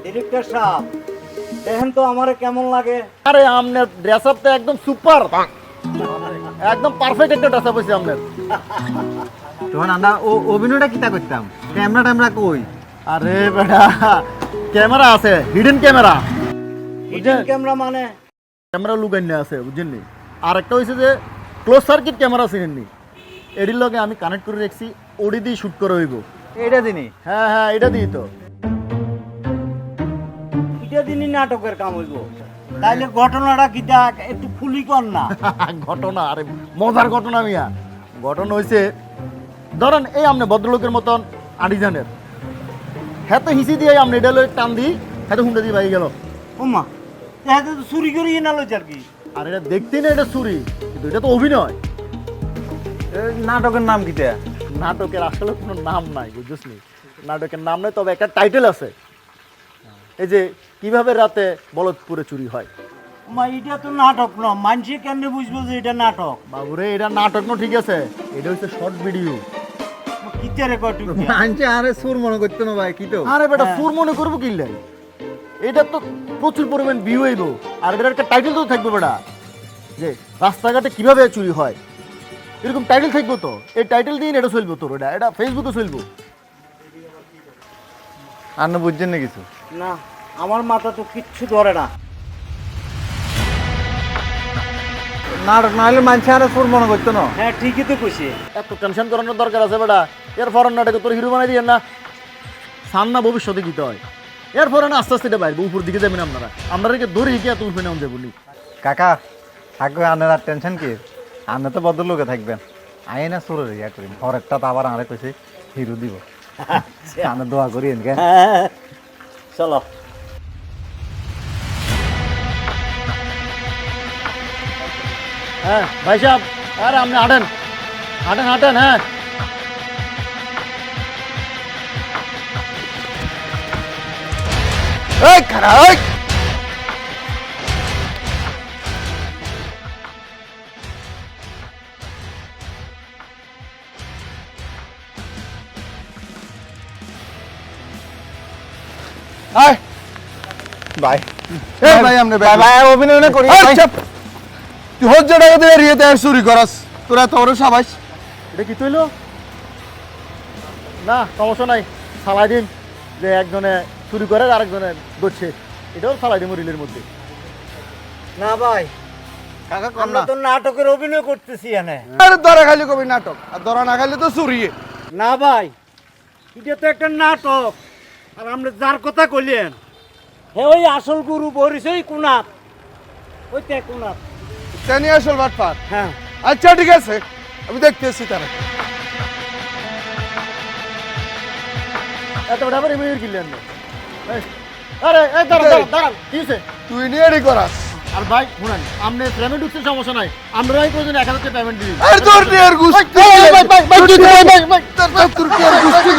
Director সাহেব দেখেন তো আমারে কেমন লাগে। আরে আপনার ড্রেস আপ তো একদম সুপার, একদম পারফেক্ট একটা ড্রেস আপ হয়েছে আপনার। তখন আমরা অভিনয়টা কিতা করতাম, ক্যামেরা কই? আরে বেটা ক্যামেরা আছে, হিডেন ক্যামেরা। হিডেন ক্যামেরা মানে ক্যামেরা লুকাই না আছে বুঝছেননি। আর একটা হয়েছে যে ক্লোজ সার্কিট ক্যামেরা চিনেননি, এটির লগে আমি কানেক্ট করে রাখছি, ওডি দিয়ে শুট করে হইব। এটা দিনই? হ্যাঁ হ্যাঁ এটা দিই তো। এটা দিনই নাটকের কাম হইব। তাইলে ঘটনাটা কিটা একটু খুলি কর না। ঘটনা আরে মজার ঘটনা মিয়া। ঘটনা হয়েছে ধরেন এই আপনি ভদ্রলোকের মতন আডিজানের হ্যাঁ তো হিসি দিয়ে আপনি এটা লই টান দিই, হ্যাঁ তো হুন্ডা দিয়ে বাইরে গেল। ওমা দেখে তো চুরি করি না লইছ আর কি। আর এটা দেখতেই না এটা চুরি, কিন্তু এটা তো অভিনয়। নাটকের নাম কিতা? নাটকের আসলে কোনো নাম নাই বুঝছিস, নাটকের নাম নাই, তবে একটা টাইটেল আছে, এই যে কিভাবে রাতে বলদপুরে চুরি হয়। ওমা এটা তো নাটক না, মানুষে কেমনে বুঝবো যে এটা নাটক? বাবুরে এটা নাটক না, ঠিক আছে, এটা হচ্ছে শর্ট ভিডিও। কিতে রেকর্ডিং? আনছে আরে সুর মনে করতো না ভাই, কি তো? আরে বেটা সুর মনে করবো কি লাই, এটা তো প্রচুর পরিমাণ ভিউ হইব, আর এটার একটা টাইটেল তো থাকবে বেটা, যে রাস্তাঘাটে কিভাবে চুরি হয়, এরকম টাইটেল থাকবো তো। এই টাইটেল দিয়ে এটা চলবো তোর, এটা ফেসবুকে চলবো। আর না বুঝছেন না কিছু? না আমার মাথা তো কিচ্ছু ধরে না। নাটক না হলে মানুষ আরে সুর মনে করতো না। হ্যাঁ ঠিকই তো কইছি। এত টেনশন করানোর দরকার আছে বেটা, এর ফরেন নাটকে তোর হিরো বানাই দিয়েন না, সামনা ভবিষ্যতে গীত হয়, এর ফরেন আস্তে আস্তে এটা বাইরে উপর দিকে যাবেন আপনারা, আপনারা দৌড়ে গিয়ে এত উঠবে না যাবো নি। কাকা থাকবে আনের আর টেনশন কি? আনে তো বদল লোকে থাকবেন, আই না সুরের ইয়া করি হরেকটা তো আবার আরে কইছে হিরো দিব। আনে দোয়া করি এনকে। চলো হ্যাঁ ভাই সাহেব, আরে আপনি হাঁটেন হাঁটেন হাঁটেন। হ্যাঁ এই খারা ওই আয় ভাই, এই ভাই আমনে ভাই ভাই অভিনয় না করি ভাই। চুপ, তুই হজ্জ টাকা দিয়ে রিয়েতে চুরি করাস, তোরা তো বড় সাবাস। এটা কি তৈল না, সমস্যা নাই, সালাই দিন, যে একজনে চুরি করে আর আরেকজনে ধরছে, এটাও সালাই দিন রিলের মধ্যে। না ভাই, কাকা কর আমরা না, তো নাটকের অভিনয় করতেছি এনে। আরে ধরা খাইলে কবি নাটক, আর ধরা না খাইলে তো চুরিয়ে। না ভাই, এটা তো একটা নাটক, আর আমরা যার কথা কইলেন হে ওই আসল গুরু বরিস ওই কুনাত, ওইটা কুনাত। জানি আসল বাটপার। হ্যাঁ আচ্ছা ঠিক আছে, আমি দেখতেছি তারা। এত বড় আবার এমনি কিনলেন না। আরে এই দাঁড়ান দাঁড়ান দাঁড়ান, কি হয়েছে? তুই নিয়ে রেডি করাস। আর ভাই শুনেন, আপনি পেমেন্ট উঠছে সমস্যা নাই, আমরাই প্রয়োজন 1000 টাকা পেমেন্ট দিই। আর তোর নিয়ে আর গুষ্টি, ভাই ভাই ভাই ভাই ভাই ভাই ভাই তোর কি আর গুষ্টি